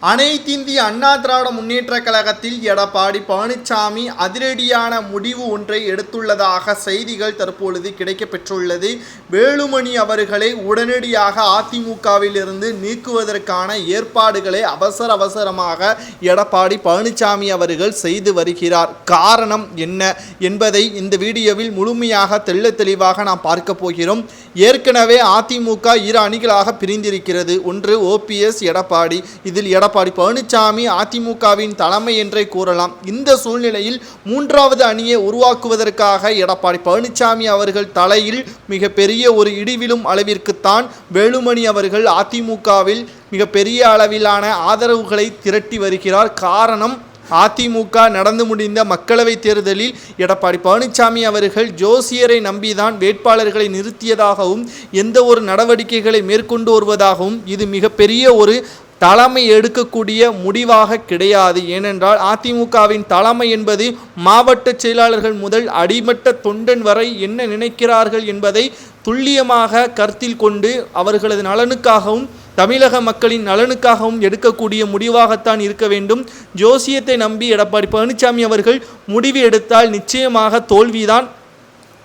அனைத்திந்திய அண்ணா திராவிட முன்னேற்றக் கழகத்தில் எடப்பாடி பழனிசாமி அதிரடியான முடிவு ஒன்றை எடுத்துள்ளதாக செய்திகள் தற்பொழுது கிடைக்கப்பெற்றுள்ளது. வேலுமணி அவர்களை உடனடியாக அதிமுகவில் இருந்து நீக்குவதற்கான ஏற்பாடுகளை அவசரமாக எடப்பாடி பழனிசாமி அவர்கள் செய்து வருகிறார். காரணம் என்ன என்பதை இந்த வீடியோவில் முழுமையாக தெளிவாக நாம் பார்க்க போகிறோம். ஏற்கனவே அதிமுக இரு அணிகளாக பிரிந்திருக்கிறது. ஒன்று ஓபிஎஸ், எடப்பாடி. இதில் எடப்பாடி பழனிசாமி அதிமுகவின் தலைமை என்றே கூறலாம். இந்த சூழ்நிலையில் மூன்றாவது அணியை உருவாக்குவதற்காக எடப்பாடி பழனிசாமி அவர்கள் தலையில் மிகப்பெரிய ஒரு இடிவிலும் அளவிற்குத்தான் வேலுமணி அவர்கள் அதிமுகவில் மிகப்பெரிய அளவிலான ஆதரவுகளை திரட்டி வருகிறார். காரணம், அதிமுக நடந்து முடிந்த மக்களவைத் தேர்தலில் எடப்பாடி பழனிசாமி அவர்கள் ஜோசியரை நம்பிதான் வேட்பாளர்களை நிறுத்தியதாகவும் எந்த ஒரு நடவடிக்கைகளை மேற்கொண்டு வருவதாகவும் இது மிகப்பெரிய ஒரு தலைமை எடுக்கக்கூடிய முடிவாக கிடையாது. ஏனென்றால் அதிமுகவின் தலைமை என்பது மாவட்ட செயலாளர்கள் முதல் அடிமட்ட தொண்டன் வரை என்ன நினைக்கிறார்கள் என்பதை துல்லியமாக கருத்தில் கொண்டு அவர்களது நலனுக்காகவும் தமிழக மக்களின் நலனுக்காகவும் எடுக்கக்கூடிய முடிவாகத்தான் இருக்க வேண்டும். ஜோசியத்தை நம்பி எடப்பாடி பழனிசாமி அவர்கள் முடிவு எடுத்தால் நிச்சயமாக தோல்விதான்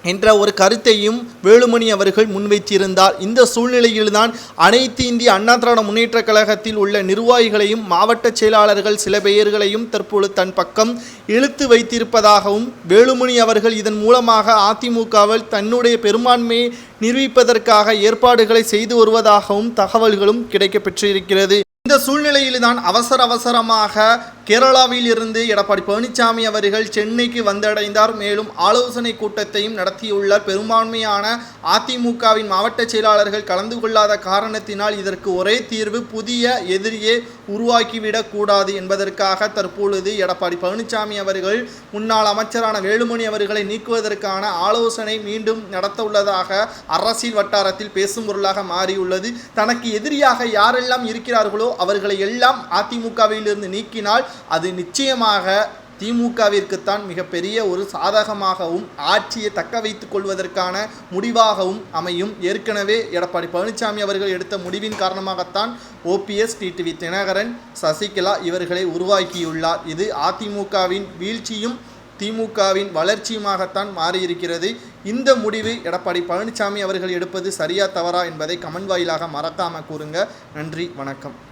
என்ற ஒரு கருத்தையும் வேலுமணி அவர்கள் முன்வைத்திருந்தார். இந்த சூழ்நிலையில்தான் அனைத்து இந்திய அண்ணா திராவிட முன்னேற்றக் கழகத்தில் உள்ள நிர்வாகிகளையும் மாவட்ட செயலாளர்கள் சில பெயர்களையும் தற்பொழுது தன் பக்கம் இழுத்து வைத்திருப்பதாகவும் வேலுமணி அவர்கள் இதன் மூலமாக அதிமுகவில் தன்னுடைய பெரும்பான்மையை நிரூபிப்பதற்காக ஏற்பாடுகளை செய்து வருவதாகவும் தகவல்களும் கிடைக்கப்பெற்றிருக்கிறது. இந்த சூழ்நிலையில்தான் அவசரமாக கேரளாவில் இருந்து எடப்பாடி பழனிசாமி அவர்கள் சென்னைக்கு வந்தடைந்தார். மேலும் ஆலோசனை கூட்டத்தையும் நடத்தியுள்ளார். பெரும்பான்மையான அதிமுகவின் மாவட்ட செயலாளர்கள் கலந்து கொள்ளாத காரணத்தினால் இதற்கு ஒரே தீர்வு புதிய எதிரியை உருவாக்கிவிடக் கூடாது என்பதற்காக தற்பொழுது எடப்பாடி பழனிசாமி அவர்கள் முன்னாள் அமைச்சரான வேலுமணி அவர்களை நீக்குவதற்கான ஆலோசனை மீண்டும் நடத்த உள்ளதாக அரசியல் வட்டாரத்தில் பேசும் பொருளாக மாறியுள்ளது. தனக்கு எதிரியாக யாரெல்லாம் இருக்கிறார்களோ அவர்களை எல்லாம் அதிமுகவிலிருந்து நீக்கினால் அது நிச்சயமாக திமுகவிற்குத்தான் மிகப்பெரிய ஒரு சாதகமாகவும் ஆட்சியை தக்க வைத்துக் கொள்வதற்கான முடிவாகவும் அமையும். ஏற்கனவே எடப்பாடி பழனிசாமி அவர்கள் எடுத்த முடிவின் காரணமாகத்தான் ஓபிஎஸ், டிடிவி தினகரன், சசிகலா இவர்களை உருவாக்கியுள்ளார். இது அதிமுகவின் வீழ்ச்சியும் திமுகவின் வளர்ச்சியுமாகத்தான் மாறியிருக்கிறது. இந்த முடிவு எடப்பாடி பழனிசாமி அவர்கள் எடுப்பது சரியா தவறா என்பதை கமெண்ட் வாயிலாக மறக்காமல் கூறுங்க. நன்றி, வணக்கம்.